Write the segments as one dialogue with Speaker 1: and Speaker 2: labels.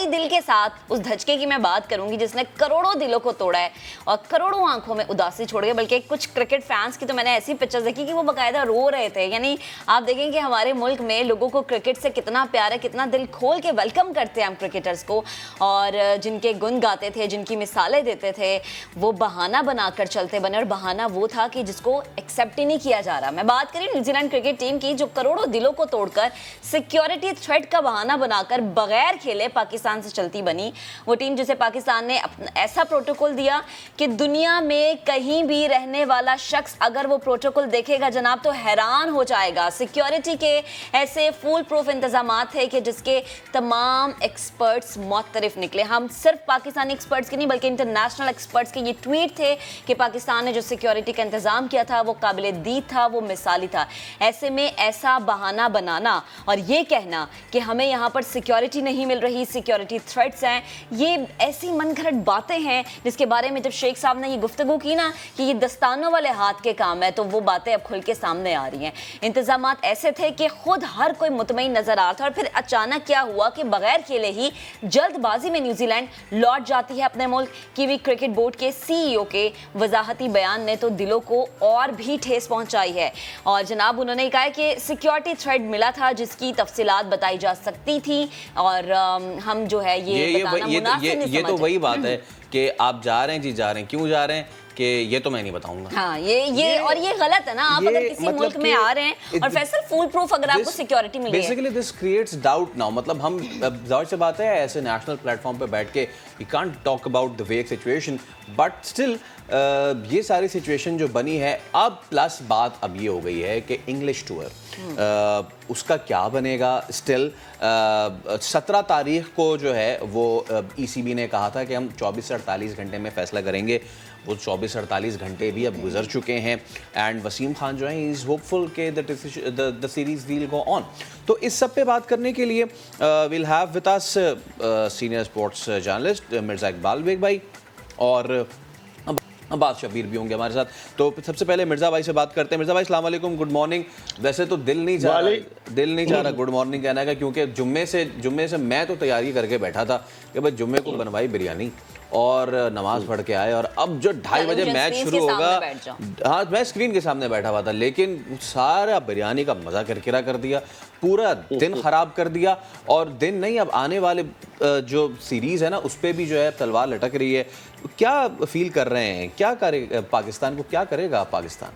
Speaker 1: दिल के साथ उस धचके की मैं बात करूंगी जिसने करोड़ों दिलों को तोड़ा है और करोड़ों आंखों में उदासी छोड़ गया। बल्कि कुछ क्रिकेट फैंस की तो मैंने ऐसी पिक्चर्स देखी कि वो बकायदा रो रहे थे। यानी आप देखें कि हमारे मुल्क में लोगों को क्रिकेट से कितना प्यार है, कितना दिल खोल के वेलकम करते हैं हम क्रिकेटर्स को, और जिनके गुण गाते थे, जिनकी मिसालें देते थे, वो बहाना बनाकर चलते बने। और बहाना वो था कि जिसको एक्सेप्ट ही नहीं किया जा रहा। मैं बात करी न्यूजीलैंड क्रिकेट टीम की, जो करोड़ों दिलों को तोड़कर सिक्योरिटी थ्रेट का बहाना बनाकर बगैर खेले पाकिस्तान से चलती बनी। वो टीम जिसे पाकिस्तान ने ऐसा प्रोटोकॉल दिया कि दुनिया में कहीं भी रहने वाला शख्स अगर वो प्रोटोकॉल देखेगा जनाब तो हैरान हो जाएगा। सिक्योरिटी के ऐसे फुल प्रूफ इंतजाम थे कि जिसके तमाम एक्सपर्ट्स मुतरफ निकले। हम सिर्फ पाकिस्तानी एक्सपर्ट्स के नहीं बल्कि इंटरनेशनल एक्सपर्ट्स के ये ट्वीट थे कि पाकिस्तान ने जो सिक्योरिटी का इंतजाम किया था वो काबिल दीद था, वो मिसाली था। ऐसे में ऐसा बहाना बनाना और ये कहना कि हमें यहाँ पर सिक्योरिटी नहीं मिल रही, सिक्योरिटी थ्रेट्स हैं, ये ऐसी मनगढ़ंत बातें हैं जिसके बारे में जब शेख साहब ने ये गुफ्तगू की ना कि ये दस्तानों वाले हाथ के काम है, तो वो बातें अब खुल के सामने आ रही हैं। इंतजामात ऐसे थे कि खुद हर कोई मुतमईन नजर आ रहा था। और फिर अचानक क्या हुआ कि बगैर खेले ही जल्दबाजी में न्यूजीलैंड लौट जाती है अपने मुल्क। कीवी क्रिकेट बोर्ड के सीईओ के वजाहती बयान ने तो दिलों को और भी ठेस पहुंचाई है। और जनाब उन्होंने कहा कि सिक्योरिटी थ्रेड मिला था जिसकी तफसीलात बताई जा सकती थी और हम जो है ये
Speaker 2: तो वही बात है कि आप जा रहे हैं जी, जा रहे हैं, क्यों जा रहे हैं कि ये तो मैं नहीं बताऊंगा।
Speaker 1: हाँ, ये और ये गलत है ना। आप अगर किसी
Speaker 2: मतलब
Speaker 1: मुल्क में आ रहे हैं और फैसल फुल प्रूफ अगर आपको सिक्योरिटी मिली है,
Speaker 2: basically this creates doubt now. मतलब हम जाहिर सी बात है ऐसे नेशनल प्लेटफॉर्म पे बैठ के we can't talk about the weak situation, but still ये सारी सिचुएशन जो बनी है अब, प्लस बात अब ये हो गई है कि इंग्लिश टूर उसका क्या बनेगा। स्टिल 17 तारीख को जो है वो ECB ने कहा था कि हम 24 से 48 घंटे में फैसला करेंगे। वो 24 से 48 घंटे भी अब गुजर चुके हैं एंड वसीम खान जो है इज़ होपफुल के the series will go on. तो इस सब पे बात करने के लिए will have with us senior sports journalist Mirza Iqbal Baig भाई और अब्बास शबीर भी होंगे हमारे साथ। तो सबसे पहले मिर्ज़ा भाई से बात करते हैं। मिर्ज़ा भाई अस्सलाम वालेकुम, गुड मॉर्निंग। वैसे तो दिल नहीं चाह रहा गुड मॉर्निंग कहने का, क्योंकि जुम्मे से मैं तो तैयारी करके बैठा था कि भाई जुम्मे को बनवाई बिरयानी और नमाज पढ़ के आए, और अब जो 2:30 बजे मैच शुरू होगा, हाँ मैं स्क्रीन के सामने बैठा हुआ था, लेकिन सारा बिरयानी का मज़ा किरकिरा कर दिया, पूरा दिन ख़राब कर दिया। और दिन नहीं, अब आने वाले जो सीरीज़ है ना उस पर भी जो है तलवार लटक रही है। क्या फील कर रहे हैं, क्या करे पाकिस्तान को, क्या करेगा पाकिस्तान?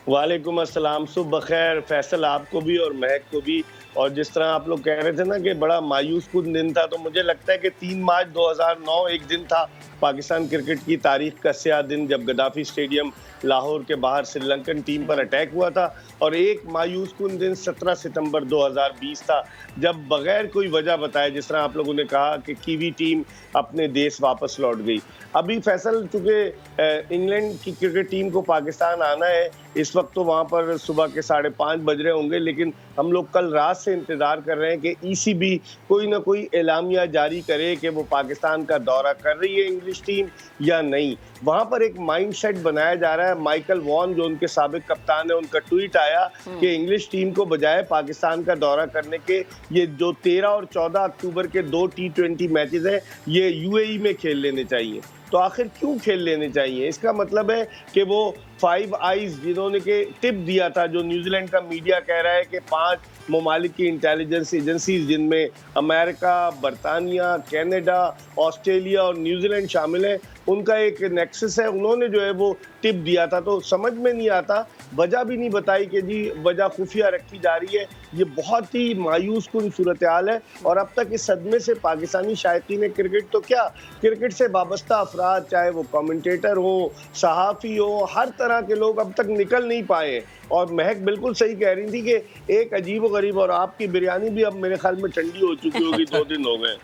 Speaker 3: वालेकुम अस्सलाम, सुबह खैर फैसल आपको भी और महक को भी। और जिस तरह आप लोग कह रहे थे ना कि बड़ा मायूस कुन दिन था, तो मुझे लगता है कि 3 मार्च 2009 एक दिन था पाकिस्तान क्रिकेट की तारीख का स्याह दिन, जब गद्दाफी स्टेडियम लाहौर के बाहर श्रीलंकन टीम पर अटैक हुआ था। और एक मायूस कुन दिन 17 सितंबर 2020 था, जब बगैर कोई वजह बताए, जिस तरह आप लोगों ने कहा कि कीवी टीम अपने देश वापस लौट गई। अभी फैसल चूँकि इंग्लैंड की क्रिकेट टीम को पाकिस्तान आना है, इस वक्त तो वहाँ पर सुबह के 5:30 बज रहे होंगे, लेकिन हम लोग कल रात से इंतज़ार कर रहे हैं कि ECB कोई ना कोई एलामिया जारी करे कि वो पाकिस्तान का दौरा कर रही है इंग्लिश टीम या नहीं। वहाँ पर एक माइंड सेट बनाया जा रहा है। माइकल वॉन जो उनके साबिक कप्तान है, उनका ट्वीट आया कि इंग्लिश टीम को बजाय पाकिस्तान का दौरा करने के, ये जो 13 और 14 अक्टूबर के 2 T20 मैचेस हैं ये UAE में खेल लेने चाहिए। तो आखिर क्यों खेल लेने चाहिए? इसका मतलब है कि वो 5 आइज जिन्होंने के टिप दिया था, जो न्यूजीलैंड का मीडिया कह रहा है कि 5 ममालिक की इंटेलिजेंस एजेंसीज जिनमें अमेरिका, बरतानिया, कनाडा, ऑस्ट्रेलिया और न्यूजीलैंड शामिल है, उनका एक नेक्सस है, उन्होंने जो है वो टिप दिया था। तो समझ में नहीं आता, वजह भी नहीं बताई कि जी वजह खुफिया रखी जा रही है। ये बहुत ही मायूस कुन सूरत हाल है। और अब तक इस सदमे से पाकिस्तानी शायकीन क्रिकेट तो क्या, क्रिकेट से वाबस्ता अफराद, चाहे वो कमेंटेटर हो, सहाफ़ी हो, हर तरह के लोग अब तक निकल नहीं पाए। और महक बिल्कुल सही कह रही थी कि एक अजीब व गरीब, और आपकी बिरयानी भी अब मेरे ख्याल में ठंडी हो चुकी होगी, 2 दिन हो गए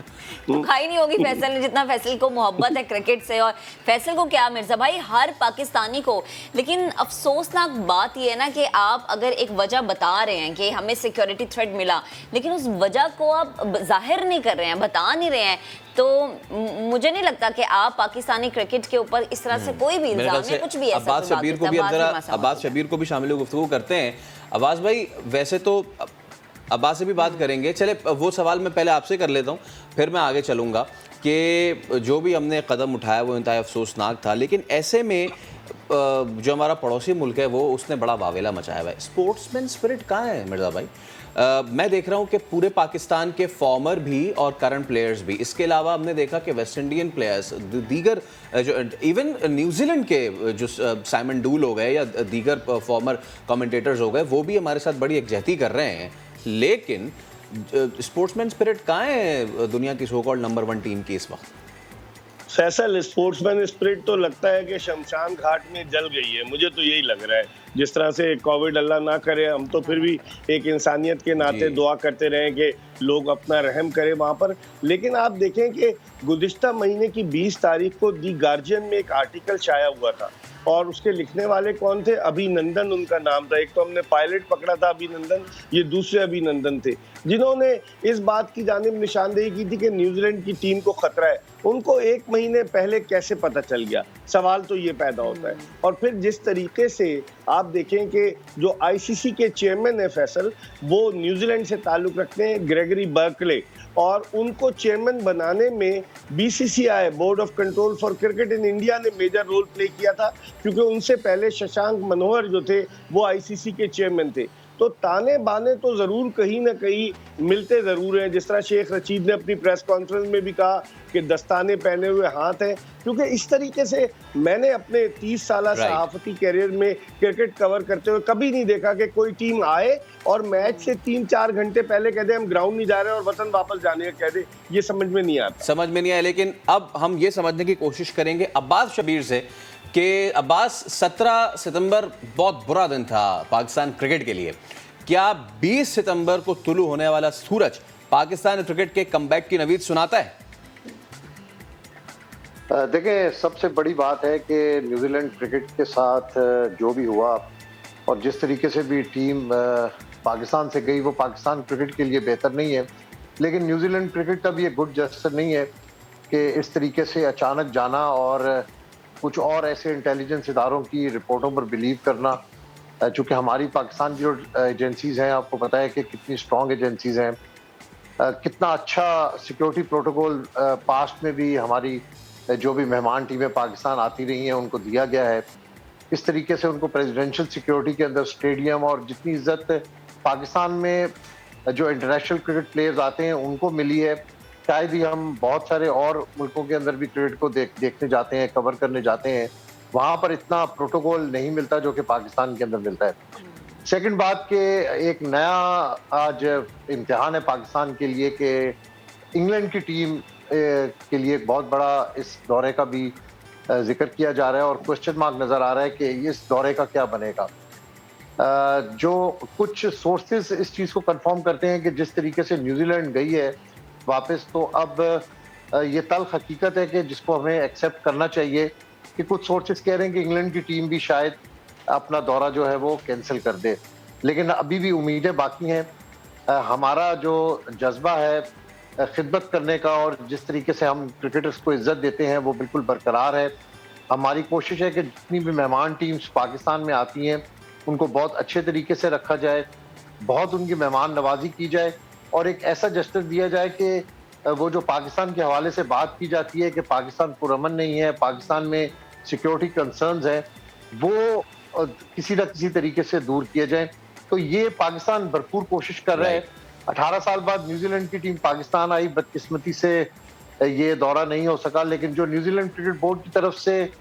Speaker 1: तो खाई नहीं होगी फैसल ने, जितना फैसल को मोहब्बत है क्रिकेट से। और फैसल को क्या मिर्जा भाई, हर पाकिस्तानी को। लेकिन अफसोसनाक बात यह है ना कि आप अगर एक वजह बता रहे हैं कि हमें सिक्योरिटी थ्रेट मिला, लेकिन उस वजह को आप जाहिर नहीं कर रहे हैं, बता नहीं रहे हैं, तो मुझे नहीं लगता कि आप पाकिस्तानी क्रिकेट के ऊपर इस तरह से कोई भी इल्जाम या कुछ भी ऐसा।
Speaker 2: अब्बास शबीर को भी शामिल गुफ्तगू करते हैं। अब्बास भाई, वैसे तो अब्बास से भी बात करेंगे। चले वो सवाल मैं पहले आपसे कर लेता हूँ, फिर मैं आगे चलूँगा कि जो भी हमने कदम उठाया वो इंतहाई अफसोसनाक था, लेकिन ऐसे में जो हमारा पड़ोसी मुल्क है वो उसने बड़ा वावेला मचाया हुआ है। स्पोर्ट्समैन स्पिरिट कहाँ है मिर्ज़ा भाई? मैं देख रहा हूँ कि पूरे पाकिस्तान के फॉर्मर भी और करंट प्लेयर्स भी, इसके अलावा हमने देखा कि वेस्ट इंडियन प्लेयर्स, दीगर जो इवन न्यूजीलैंड के जो साइमन डूल हो गए या दीगर फॉर्मर कमेंटेटर्स हो गए, वो भी हमारे साथ बड़ी यकजहती कर रहे हैं, लेकिन स्पोर्ट्समैन स्पिरिट कहाँ है दुनिया की सो कॉल्ड नंबर 1 टीम की इस वक्त?
Speaker 3: फैसल, स्पोर्ट्समैन स्पिरिट तो लगता है कि शमशान घाट में जल गई है, मुझे तो यही लग रहा है। जिस तरह से कोविड अल्लाह ना करे, हम तो फिर भी एक इंसानियत के नाते दुआ करते रहे कि लोग अपना रहम करें वहाँ पर। लेकिन आप देखें कि गुज़िश्ता महीने की 20 तारीख को दी गार्जियन में एक आर्टिकल शाया हुआ था और उसके लिखने वाले कौन थे? अभिनंदन उनका नाम था। एक तो हमने पायलट पकड़ा था अभिनंदन, ये दूसरे अभिनंदन थे जिन्होंने इस बात की जानिब निशानदेही की थी कि न्यूजीलैंड की टीम को खतरा है। उनको 1 महीने पहले कैसे पता चल गया? सवाल तो ये पैदा होता है। और फिर जिस तरीके से आप देखें कि जो आईसीसी के चेयरमैन है फैसल, वो न्यूजीलैंड से ताल्लुक रखते हैं, ग्रेगरी बर्कले, और उनको चेयरमैन बनाने में BCCI, board of control for cricket in India, ने मेजर रोल प्ले किया था, क्योंकि उनसे पहले शशांक मनोहर जो थे वो आईसीसी के चेयरमैन थे। तो ताने बाने तो जरूर कहीं ना कहीं मिलते जरूर हैं। जिस तरह शेख रशीद ने अपनी प्रेस कॉन्फ्रेंस में भी कहा कि दस्ताने पहने हुए हाथ हैं, क्योंकि इस तरीके से मैंने अपने 30 साल सहाफती कैरियर में क्रिकेट कवर करते हुए कभी नहीं देखा कि कोई टीम आए और मैच से 3-4 घंटे पहले कह दे हम ग्राउंड नहीं जा रहे और वतन वापस जाने का कह दे। ये समझ में नहीं आता।
Speaker 2: समझ में नहीं आया। लेकिन अब हम ये समझने की कोशिश करेंगे अब्बास शबीर से कि अब्बास, 17 सितंबर बहुत बुरा दिन था पाकिस्तान क्रिकेट के लिए। क्या 20 सितंबर को तुलू होने वाला सूरज पाकिस्तान क्रिकेट के कमबैक की नवीद सुनाता है?
Speaker 4: देखिए, सबसे बड़ी बात है कि न्यूजीलैंड क्रिकेट के साथ जो भी हुआ और जिस तरीके से भी टीम पाकिस्तान से गई, वो पाकिस्तान क्रिकेट के लिए बेहतर नहीं है। लेकिन न्यूजीलैंड क्रिकेट का भी एक गुड जेस्चर नहीं है कि इस तरीके से अचानक जाना और कुछ और ऐसे इंटेलिजेंस इदारों की रिपोर्टों पर बिलीव करना। चूँकि हमारी पाकिस्तान की जो एजेंसीज हैं, आपको पता है कि कितनी स्ट्रॉन्ग एजेंसीज हैं, कितना अच्छा सिक्योरिटी प्रोटोकॉल पास्ट में भी हमारी जो भी मेहमान टीमें पाकिस्तान आती रही हैं उनको दिया गया है। इस तरीके से उनको प्रेसिडेंशियल सिक्योरिटी के अंदर स्टेडियम और जितनी इज्जत पाकिस्तान में जो इंटरनेशनल क्रिकेट प्लेयर्स आते हैं उनको मिली है, शायद ही हम बहुत सारे और मुल्कों के अंदर भी क्रिकेट को देखने जाते हैं, कवर करने जाते हैं, वहाँ पर इतना प्रोटोकॉल नहीं मिलता जो कि पाकिस्तान के अंदर मिलता है। सेकंड बात कि एक नया आज इम्तिहान है पाकिस्तान के लिए कि इंग्लैंड की टीम के लिए एक बहुत बड़ा इस दौरे का भी जिक्र किया जा रहा है और क्वेश्चन मार्क नज़र आ रहा है कि इस दौरे का क्या बनेगा। जो कुछ सोर्सेस इस चीज़ को कंफर्म करते हैं कि जिस तरीके से न्यूजीलैंड गई है वापस, तो अब ये तल्ख हकीकत है कि जिसको हमें एक्सेप्ट करना चाहिए कि कुछ सोर्सेस कह रहे हैं कि इंग्लैंड की टीम भी शायद अपना दौरा जो है वो कैंसिल कर दे। लेकिन अभी भी उम्मीदें बाकी हैं। हमारा जो जज्बा है खिदमत करने का और जिस तरीके से हम क्रिकेटर्स को इज्जत देते हैं वो बिल्कुल बरकरार है। हमारी कोशिश है कि जितनी भी मेहमान टीम्स पाकिस्तान में आती हैं उनको बहुत अच्छे तरीके से रखा जाए, बहुत उनकी मेहमान नवाजी की जाए और एक ऐसा जस्टर दिया जाए कि वो जो पाकिस्तान के हवाले से बात की जाती है कि पाकिस्तान पुरअमन नहीं है, पाकिस्तान में सिक्योरिटी कंसर्न्स हैं, वो किसी न किसी तरीके से दूर किए जाएं। तो ये पाकिस्तान भरपूर कोशिश कर रहा है। 18 साल बाद न्यूजीलैंड की टीम पाकिस्तान आई, बदकिस्मती से ये दौरा नहीं हो सका, लेकिन जो न्यूजीलैंड क्रिकेट बोर्ड की तरफ से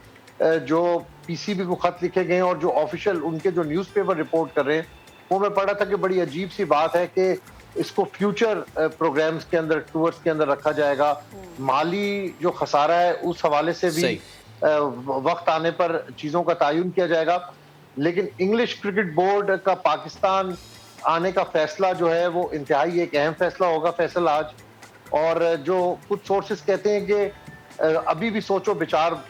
Speaker 4: जो पीसीबी को खत लिखे गए और जो ऑफिशियल उनके जो न्यूज़पेपर रिपोर्ट कर रहे हैं, वो मैं पढ़ा था कि बड़ी अजीब सी बात है कि इसको फ्यूचर प्रोग्राम्स के अंदर, टूर्स के अंदर रखा जाएगा। माली जो खसारा है उस हवाले से भी वक्त आने पर चीज़ों का तयन किया जाएगा। लेकिन इंग्लिश क्रिकेट बोर्ड का पाकिस्तान आने का फैसला जो है वो इंतहाई एक अहम फैसला होगा फैसल आज। और जो कुछ सोर्सेस कहते हैं कि अभी भी सोचो विचार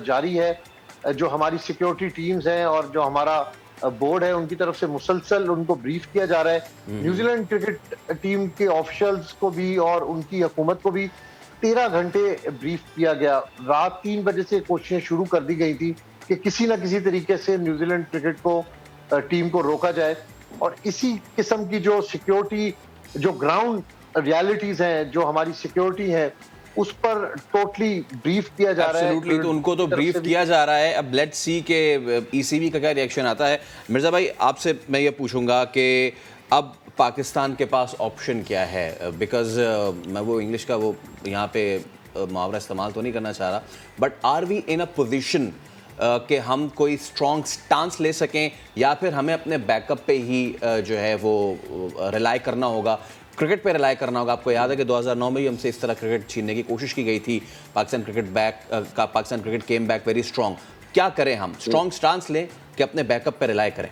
Speaker 4: जारी है, जो हमारी सिक्योरिटी टीम्स हैं और जो हमारा बोर्ड है उनकी तरफ से मुसलसल उनको ब्रीफ किया जा रहा है। न्यूजीलैंड क्रिकेट टीम के ऑफिशियल्स को भी और उनकी हुकूमत को भी 13 घंटे ब्रीफ किया गया। रात 3 बजे से कोशिशें शुरू कर दी गई थी कि किसी न किसी तरीके से न्यूजीलैंड क्रिकेट को टीम को रोका जाए। और इसी किस्म की जो सिक्योरिटी, जो ग्राउंड रियलिटीज हैं, जो हमारी सिक्योरिटी है, उस पर टोटली ब्रीफ किया जा रहा है।
Speaker 2: एब्सोल्युटली, तो उनको तो ब्रीफ किया जा रहा है। अब लेट्स सी के ईसीबी का क्या रिएक्शन आता है। मिर्ज़ा भाई, आपसे मैं ये पूछूंगा कि अब पाकिस्तान के पास ऑप्शन क्या है, बिकॉज मैं वो इंग्लिश का वो यहाँ पे मुहावरा इस्तेमाल तो नहीं करना चाह रहा, but are we in a position कि हम कोई स्ट्रॉन्ग स्टांस ले सकें, या फिर हमें अपने बैकअप पे ही जो है वो रिलाई करना होगा, क्रिकेट पे रिलाई करना होगा। आपको याद है कि 2009 में ही हमसे इस तरह क्रिकेट छीनने की कोशिश की गई थी। Pakistan cricket came back very strong. क्या करें हम? स्ट्रॉन्ग स्टांस लें कि अपने बैकअप पे रिलाई करें?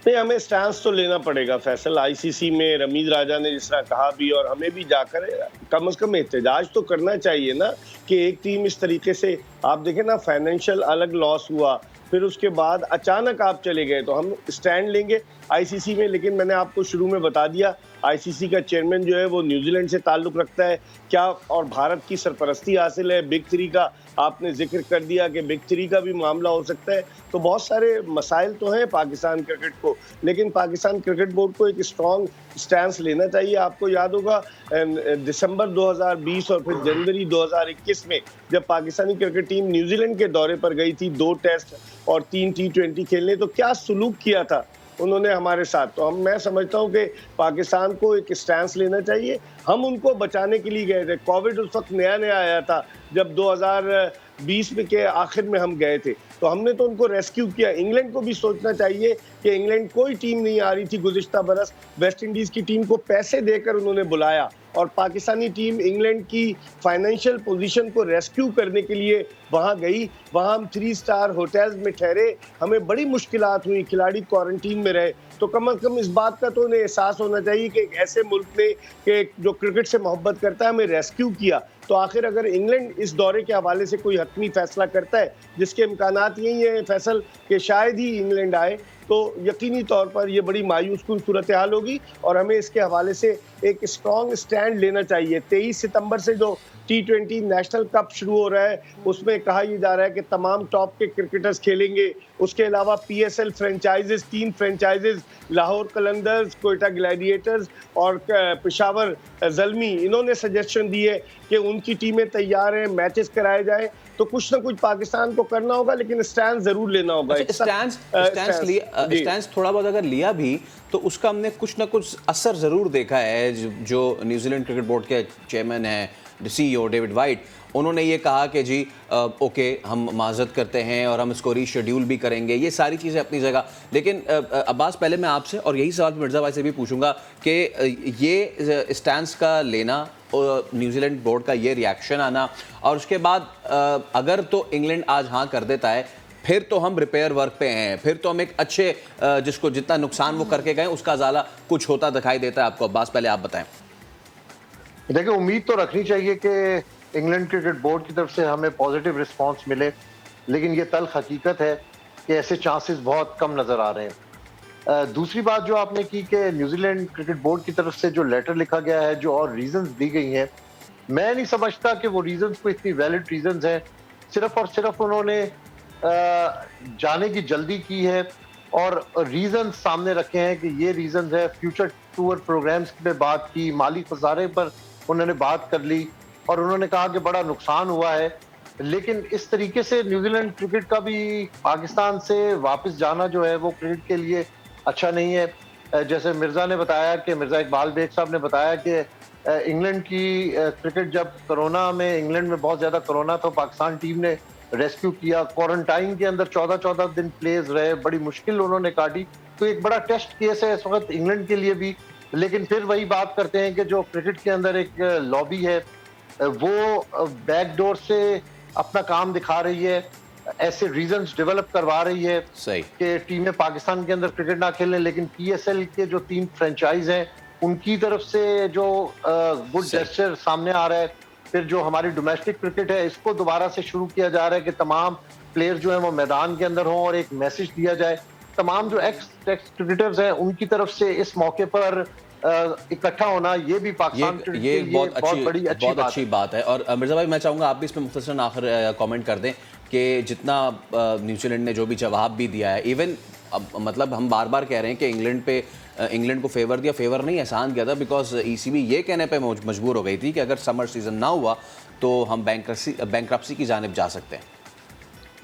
Speaker 3: नहीं, हमें स्टैंस तो लेना पड़ेगा फैसल। आईसीसी में रमीज राजा ने जिस तरह कहा भी, और हमें भी जाकर कम से कम एहतजाज तो करना चाहिए ना, कि एक टीम इस तरीके से, आप देखें ना, फाइनेंशियल अलग लॉस हुआ, फिर उसके बाद अचानक आप चले गए, तो हम स्टैंड लेंगे आईसीसी में। लेकिन मैंने आपको शुरू में बता दिया, आईसीसी का चेयरमैन जो है वो न्यूजीलैंड से ताल्लुक रखता है क्या, और भारत की सरपरस्ती हासिल है। बिग थ्री का आपने जिक्र कर दिया कि बिग थ्री का भी मामला हो सकता है। तो बहुत सारे मसाइल तो हैं पाकिस्तान क्रिकेट को, लेकिन पाकिस्तान क्रिकेट बोर्ड को एक स्ट्रॉन्ग स्टैंस लेना चाहिए। आपको याद होगा दिसंबर 2020 और फिर जनवरी 2021 में जब पाकिस्तानी क्रिकेट टीम न्यूजीलैंड के दौरे पर गई थी 2 टेस्ट और 3 T20 खेलने, तो क्या सुलूक किया था उन्होंने हमारे साथ। तो मैं समझता हूँ कि पाकिस्तान को एक स्टैंस लेना चाहिए। हम उनको बचाने के लिए गए थे। कोविड उस वक्त नया नया आया था जब 2020 में के आखिर में हम गए थे, तो हमने तो उनको रेस्क्यू किया। इंग्लैंड को भी सोचना चाहिए कि इंग्लैंड कोई टीम नहीं आ रही थी गुज़िश्ता बरस, वेस्ट इंडीज़ की टीम को पैसे देकर उन्होंने बुलाया, और पाकिस्तानी टीम इंग्लैंड की फाइनेंशियल पोजीशन को रेस्क्यू करने के लिए वहां गई। वहां हम 3 स्टार होटल्स में ठहरे, हमें बड़ी मुश्किलात हुई, खिलाड़ी क्वारंटीन में रहे। तो कम से कम इस बात का तो उन्हें एहसास होना चाहिए कि एक ऐसे मुल्क ने कि जो क्रिकेट से मोहब्बत करता है हमें रेस्क्यू किया। तो आखिर अगर इंग्लैंड इस दौरे के हवाले से कोई हतमी फैसला करता है, जिसके इम्कानात यही है फैसल कि शायद ही इंग्लैंड आए, तो यकीनी तौर पर यह बड़ी मायूसकुन सूरत हाल होगी, और हमें इसके हवाले से एक स्ट्रॉन्ग स्टैंड लेना चाहिए। 23 सितंबर से जो T20 नेशनल कप शुरू हो रहा है, उसमें कहा यह जा रहा है कि तमाम टॉप के क्रिकेटर्स खेलेंगे। उसके अलावा PSL franchises, 3 franchises, Lahore Qalandars, Quetta Gladiators और पेशावर ज़ल्मी, इन्होंने सजेशन दी है कि उनकी टीमें तैयार हैं, मैचेस कराए जाए। तो कुछ ना कुछ पाकिस्तान को करना होगा, लेकिन स्टैंड जरूर लेना होगा।
Speaker 2: स्टैंड थोड़ा बहुत अगर लिया भी तो उसका हमने कुछ ना कुछ असर जरूर देखा है। जो न्यूजीलैंड क्रिकेट बोर्ड के चेयरमैन हैं, CEO डेविड वाइट, उन्होंने ये कहा कि जी ओके, हम माजरत करते हैं और हम इसको रीशेड्यूल भी करेंगे। ये सारी चीज़ें अपनी जगह, लेकिन अब्बास, पहले मैं आपसे और यही सवाल मिर्ज़ा भाई से भी पूछूंगा कि ये स्टैंड का लेना, न्यूजीलैंड बोर्ड का ये रिएक्शन आना, और उसके बाद अगर तो इंग्लैंड आज हाँ कर देता है, फिर तो हम रिपेयर वर्क पे हैं, फिर तो हम एक अच्छे जिसको जितना नुकसान वो करके गए उसका ज़्यादा कुछ होता दिखाई देता है आपको। अब्बास, पहले आप बताएं।
Speaker 4: देखिए, उम्मीद तो रखनी चाहिए कि इंग्लैंड क्रिकेट बोर्ड की तरफ से हमें पॉजिटिव रिस्पांस मिले, लेकिन ये तल्ख हकीकत है कि ऐसे चांसेस बहुत कम नज़र आ रहे हैं। दूसरी बात जो आपने की कि न्यूजीलैंड क्रिकेट बोर्ड की तरफ से जो लेटर लिखा गया है, जो और रीजंस दी गई हैं, मैं नहीं समझता कि वो रीजंस को इतनी वैलिड रीजंस हैं। सिर्फ और सिर्फ उन्होंने जाने की जल्दी की है और रीजन सामने रखे हैं कि ये रीजन है। फ्यूचर टूर प्रोग्राम्स पे बात की, माली खसारे पर उन्होंने बात कर ली, और उन्होंने कहा कि बड़ा नुकसान हुआ है। लेकिन इस तरीके से न्यूजीलैंड क्रिकेट का भी पाकिस्तान से वापस जाना जो है वो क्रिकेट के लिए अच्छा नहीं है। जैसे मिर्जा ने बताया कि मिर्जा इकबाल बेग साहब ने बताया कि इंग्लैंड की क्रिकेट, जब कोरोना में इंग्लैंड में बहुत ज्यादा कोरोना था, पाकिस्तान टीम ने रेस्क्यू किया। क्वारंटाइन के अंदर 14-14 दिन प्लेयर्स रहे, बड़ी मुश्किल उन्होंने काटी। तो एक बड़ा टेस्ट केस है इस वक्त इंग्लैंड के लिए भी। लेकिन फिर वही बात करते हैं कि जो क्रिकेट के अंदर एक लॉबी है वो बैकडोर से अपना काम दिखा रही है, ऐसे रीजंस डेवलप करवा रही है कि टीमें पाकिस्तान के अंदर क्रिकेट ना खेलें। लेकिन PSL के जो 3 फ्रेंचाइज हैं उनकी तरफ से जो गुड जेस्चर सामने आ रहा है। फिर जो हमारी डोमेस्टिक क्रिकेट है, इसको दोबारा से शुरू किया जा रहा है कि तमाम प्लेयर जो है वो मैदान के अंदर हों, और एक मैसेज दिया जाए तमाम जो एक्स क्रिकेटर्स हैं उनकी तरफ से इस मौके पर इकट्ठा होना, ये भी पाकिस्तान के लिए बहुत अच्छी बात है।
Speaker 2: और मिर्जा भाई, मैं चाहूँगा आप भी इसमें मुख्तसरन आखिर कमेंट कर दें कि जितना न्यूजीलैंड ने जो भी जवाब भी दिया है, इवन अब मतलब हम बार बार कह रहे हैं कि इंग्लैंड को फेवर दिया, फेवर नहीं एहसान किया था, बिकॉज ईसीबी ये कहने पे मजबूर हो गई थी कि अगर समर सीजन ना हुआ तो हम बैंक्रप्सी की जानिब जा सकते हैं।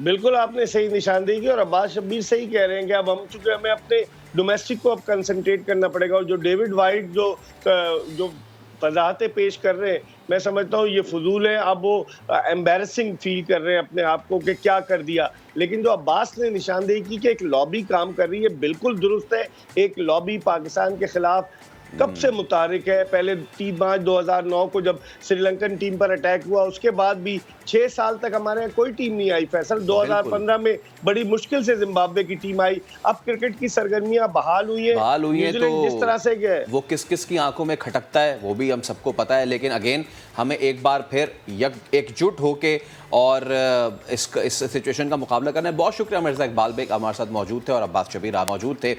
Speaker 3: बिल्कुल आपने सही निशानदेही की और अब्बास शब्बीर सही कह रहे हैं कि अब हम चूंकि हमें अपने डोमेस्टिक को अब कंसंट्रेट करना पड़ेगा, और जो डेविड वाइट जो वजाहतें पेश कर रहे हैं, मैं समझता हूँ ये फजूल है। अब वो एम्बैरसिंग फील कर रहे हैं अपने आप को कि क्या कर दिया। लेकिन जो अब्बास ने निशानदेही की कि एक लॉबी काम कर रही है, बिल्कुल दुरुस्त है। एक लॉबी पाकिस्तान के खिलाफ कब से मुतारिक है। पहले 3 मार्च 2009 को जब श्रीलंकन टीम पर अटैक हुआ, उसके बाद भी 6 साल तक हमारे यहाँ कोई टीम नहीं आई। फैसल 2015 में बड़ी मुश्किल से जिम्बाब्वे की टीम आई। अब क्रिकेट की सरगर्मियां बहाल हुई है
Speaker 2: तो
Speaker 3: जिस तरह से
Speaker 2: वो किस किस की आंखों में खटकता है वो भी हम सबको पता है। लेकिन अगेन हमें एक बार फिर एकजुट होके और इस सिचुएशन का मुकाबला करना है। बहुत शुक्रिया मिर्ज़ा इकबाल बेग हमारे साथ मौजूद थे और अब्बास शब्बीर आप मौजूद थे।